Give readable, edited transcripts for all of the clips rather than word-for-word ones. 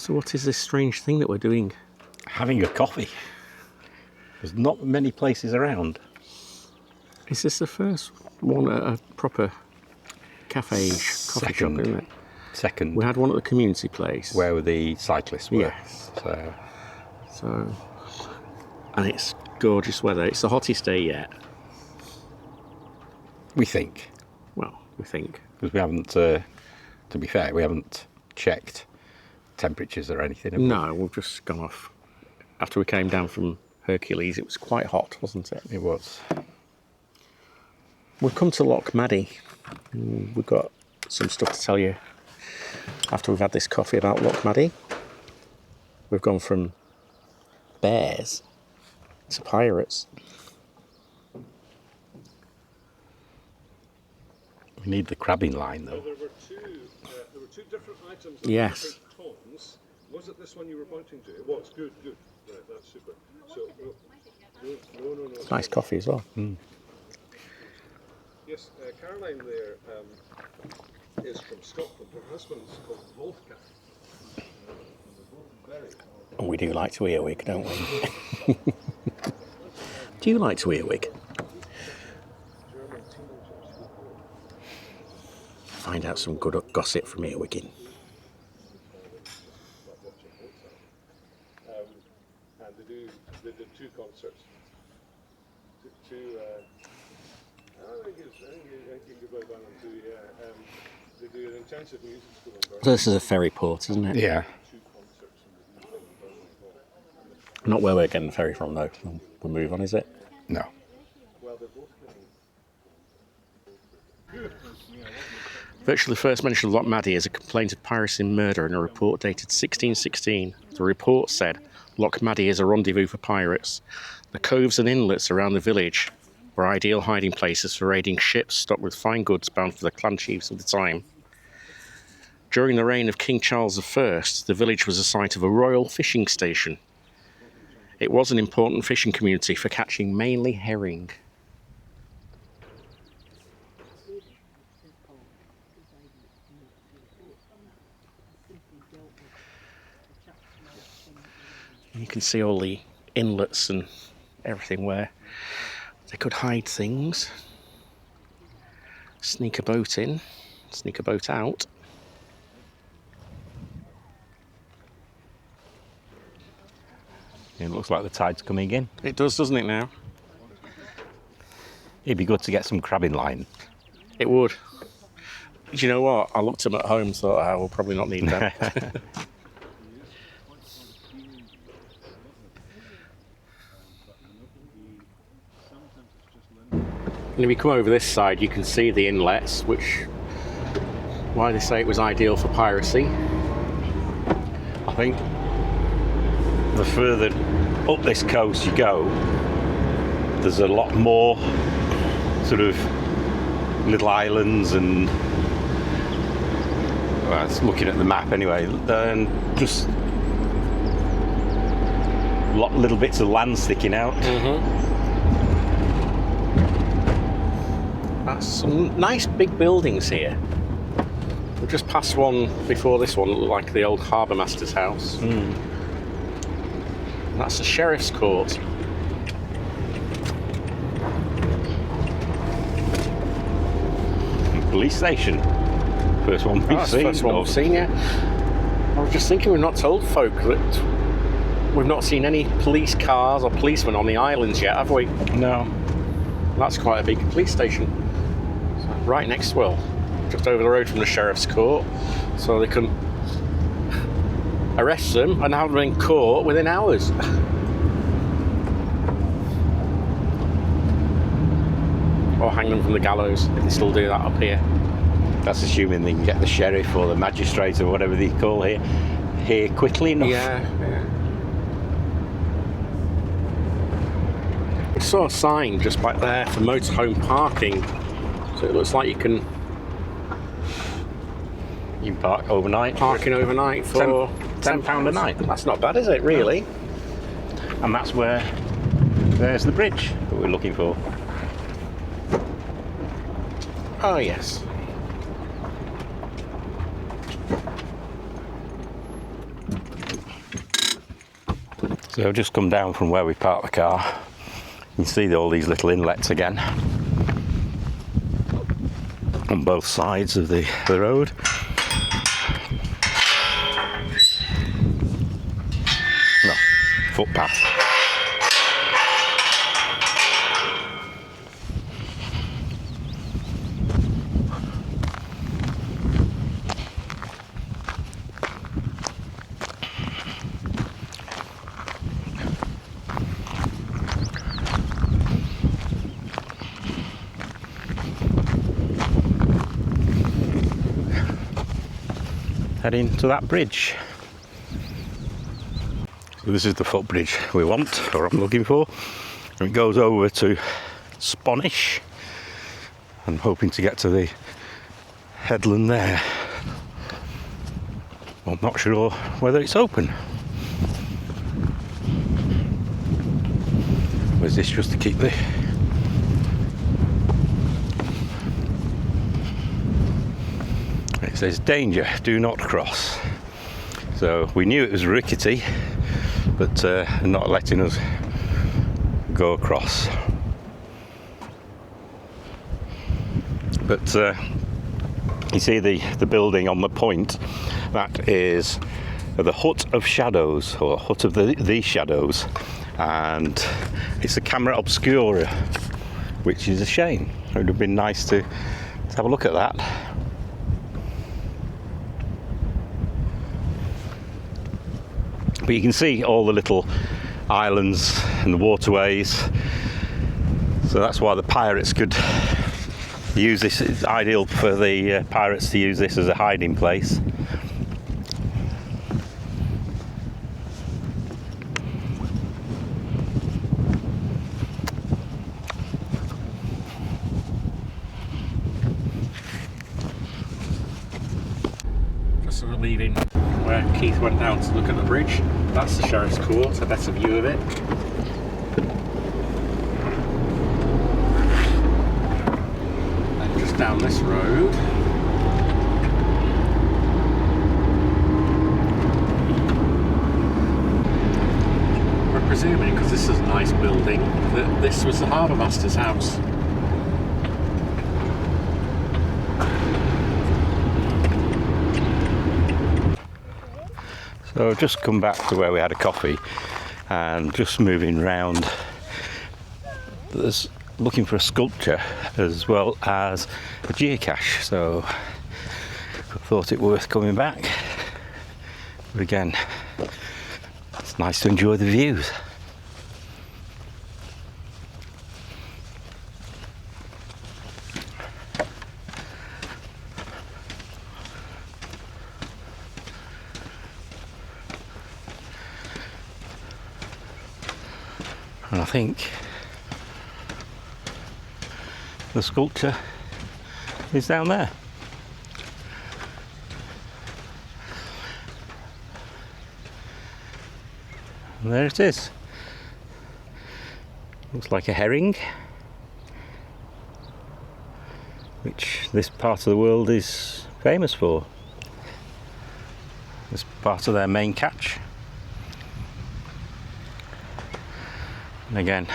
So what is this strange thing that we're doing? Having a coffee. There's not many places around. Is this the first one at a proper cafe coffee shop, isn't it? Second. We had one at the community place. Where the cyclists were. Yes. So, and it's gorgeous weather. It's the hottest day yet. we think. Well, we think. Because we haven't, to be fair, we haven't checked temperatures or anything, have we? No, we've just gone off. After we came down from Hercules, it was quite hot, wasn't it? It was. We've come to Loch Maddy. We've got some stuff to tell you after we've had this coffee about Loch Maddy. We've gone from bears to pirates. We need the crabbing line, though. There were two different items. Yes. Different tongs. Was it this one you were pointing to? It was. Good. Right, that's super. So, no. It's nice coffee as well. Yes, Caroline there is from Scotland. Her husband's called Wolfgang. We do like to earwig, don't we? Do you like to earwig? Find out some good gossip from earwigging. And they did two concerts. I think it's about one and two, yeah. They do an intensive music school in Birmingham. So this is a ferry port, isn't it? Yeah. Two concerts in the Birmingham. Not where we're getting the ferry from, though. We'll move on, is it? No. Well, they're both getting... Virtually the first mention of Loch Maddy is a complaint of piracy and murder in a report dated 1616. The report said, Loch Maddy is a rendezvous for pirates. The coves and inlets around the village were ideal hiding places for raiding ships stocked with fine goods bound for the clan chiefs of the time. During the reign of King Charles I, the village was the site of a royal fishing station. It was an important fishing community for catching mainly herring. You can see all the inlets and everything where they could hide things. Sneak a boat in, sneak a boat out. It looks like the tide's coming in. It does, doesn't it now? It'd be good to get some crabbing line. It would. Do you know what? I looked at them at home and thought, I will probably not need that. And if you come over this side, you can see the inlets, which, why they say it was ideal for piracy. I think the further up this coast you go, there's a lot more sort of little islands and, well, it's looking at the map anyway, and just little bits of land sticking out. That's some nice big buildings here. We just passed one before this one, looked like the old harbour master's house. That's the sheriff's court. Police station. First one we've That's the seen. first one we've seen, yeah. I was just thinking, we've not told folk that we've not seen any police cars or policemen on the islands yet, have we? No. That's quite a big police station. Right next, well, just over the road from the sheriff's court, so they can arrest them and have them in court within hours. Or hang them from the gallows. They can still do that up here. That's assuming they can get the sheriff or the magistrate or whatever they call here quickly enough. Yeah. I saw a sign just back there for motorhome parking, so it looks like you can park overnight. parking overnight for £10 a night. That's not bad, is it, really? And that's there's the bridge that we're looking for. Oh, yes. So I've just come down from where we parked the car. You can see all these little inlets again on both sides of the road. No, footpath. Heading to that bridge. So this is the footbridge we want, or I'm looking for. And it goes over to Spanish. I'm hoping to get to the headland there. Well, I'm not sure whether it's open. Or is this just to keep the... It says danger, do not cross. So we knew it was rickety, but not letting us go across. But you see the building on the point, that is the Hut of Shadows, or Hut of the Shadows, and it's a camera obscura, which is a shame. It would have been nice to have a look at that. But you can see all the little islands and the waterways, so that's why the pirates could use this. It's ideal for the pirates to use this as a hiding place. Just sort of leaving where Keith went down to look at the bridge. That's the Sheriff's Court, a better view of it. And just down this road, we're presuming, because this is a nice building, that this was the harbour master's house. So I've just come back to where we had a coffee, and just moving round, there's looking for a sculpture as well as a geocache, so I thought it worth coming back. But again, it's nice to enjoy the views. And I think the sculpture is down there. And there it is. Looks like a herring, which this part of the world is famous for. It's part of their main catch. And again,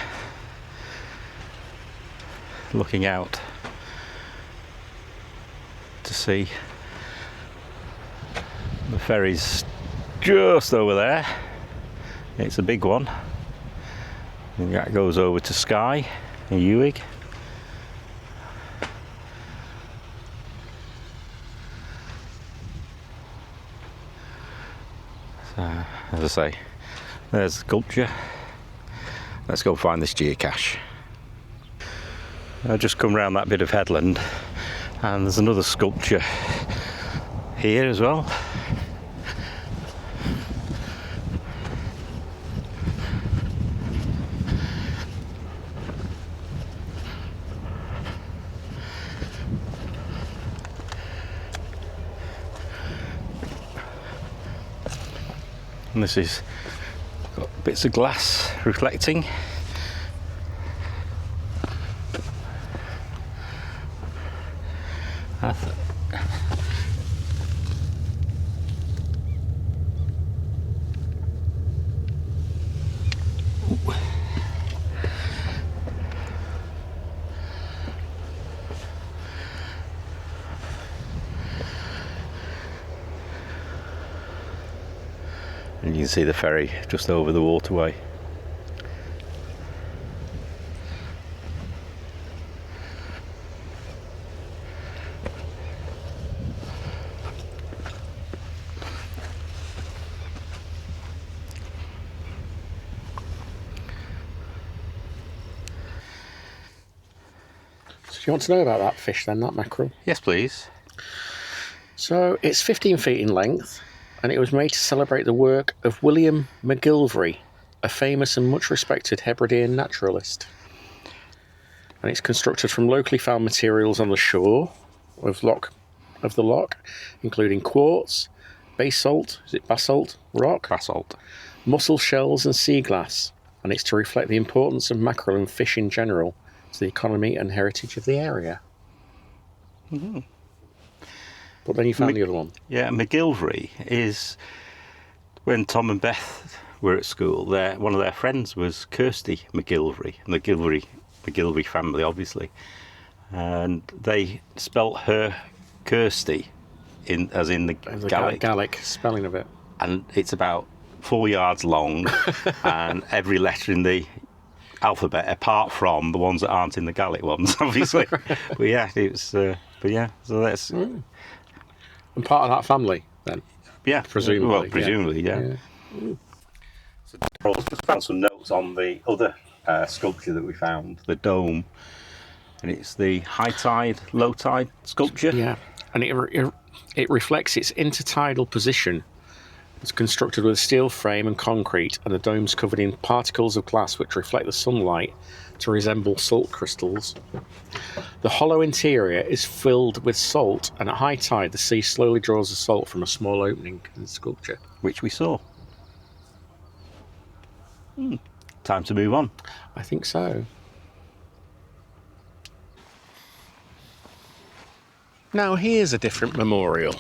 looking out to see the ferry's just over there. It's a big one, and that goes over to Skye in Uig. So, as I say, there's the sculpture. Let's go find this geocache. I've just come round that bit of headland, and there's another sculpture here as well. And this is got bits of glass reflecting. And you can see the ferry just over the waterway. So do you want to know about that fish then, that mackerel? Yes, please. So it's 15 feet in length, and it was made to celebrate the work of William McGilvray, a famous and much respected Hebridean naturalist. And it's constructed from locally found materials on the shore of the loch, including quartz, basalt rock, Basalt. mussel shells and sea glass, and it's to reflect the importance of mackerel and fish in general to the economy and heritage of the area. Mm-hmm. But then you found the other one. Yeah, McGilvray is, when Tom and Beth were at school, one of their friends was Kirsty McGilvray, and the McGilvray family, obviously. And they spelt her Kirsty as in the Gaelic. Gaelic spelling of it. And it's about 4 yards long, and every letter in the alphabet, apart from the ones that aren't in the Gaelic ones, obviously. But yeah, so that's... And part of that family, then? Yeah, Presumably. Well, presumably, yeah. So Charles just found some notes on the other sculpture that we found, the dome, and it's the high tide, low tide sculpture. Yeah, and it reflects its intertidal position. It's constructed with a steel frame and concrete, and the dome's covered in particles of glass which reflect the sunlight to resemble salt crystals. The hollow interior is filled with salt, and at high tide the sea slowly draws the salt from a small opening in the sculpture. Which we saw. Time to move on. I think so. Now here's a different memorial.